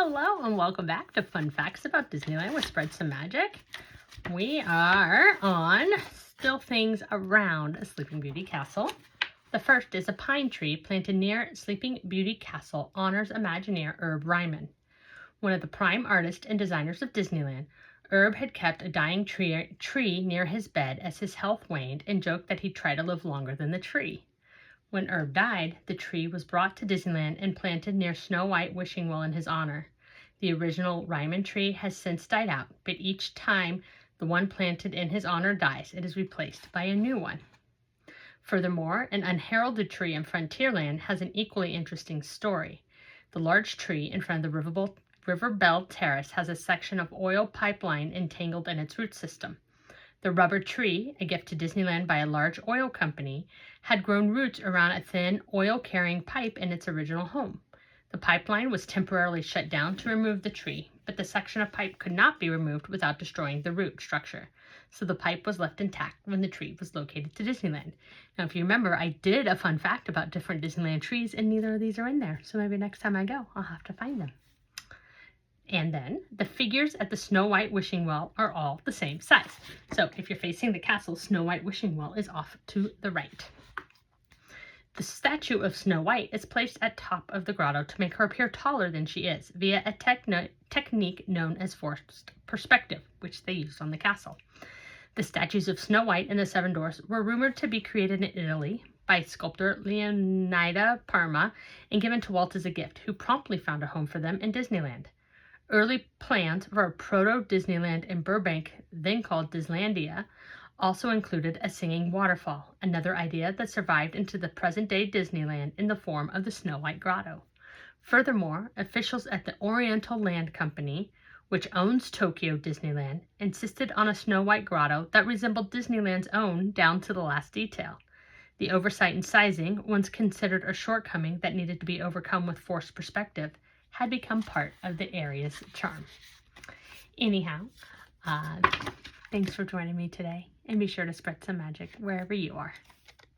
Hello and welcome back to Fun Facts about Disneyland with Spread Some Magic. We are on Still Things Around Sleeping Beauty Castle. The first is a pine tree planted near Sleeping Beauty Castle honors Imagineer Herb Ryman. One of the prime artists and designers of Disneyland, Herb had kept a dying tree near his bed as his health waned and joked that he'd try to live longer than the tree. When Herb died, the tree was brought to Disneyland and planted near Snow White Wishing Well in his honor. The original Ryman tree has since died out, but each time the one planted in his honor dies, it is replaced by a new one. Furthermore, an unheralded tree in Frontierland has an equally interesting story. The large tree in front of the River Bell Terrace has a section of oil pipeline entangled in its root system. The rubber tree, a gift to Disneyland by a large oil company, had grown roots around a thin, oil-carrying pipe in its original home. The pipeline was temporarily shut down to remove the tree, but the section of pipe could not be removed without destroying the root structure, so the pipe was left intact when the tree was located to Disneyland. Now, if you remember, I did a fun fact about different Disneyland trees, and neither of these are in there, so maybe next time I go, I'll have to find them. And then the figures at the Snow White Wishing Well are all the same size. So if you're facing the castle, Snow White Wishing Well is off to the right. The statue of Snow White is placed at top of the grotto to make her appear taller than she is via a technique known as forced perspective, which they used on the castle. The statues of Snow White and the Seven Dwarfs were rumored to be created in Italy by sculptor Leonida Parma and given to Walt as a gift, who promptly found a home for them in Disneyland. Early plans for a proto-Disneyland in Burbank, then called Disneylandia, also included a singing waterfall, another idea that survived into the present-day Disneyland in the form of the Snow White Grotto. Furthermore, officials at the Oriental Land Company, which owns Tokyo Disneyland, insisted on a Snow White Grotto that resembled Disneyland's own down to the last detail. The oversight in sizing, once considered a shortcoming that needed to be overcome with forced perspective, had become part of the area's charm. Anyhow, thanks for joining me today, and be sure to spread some magic wherever you are.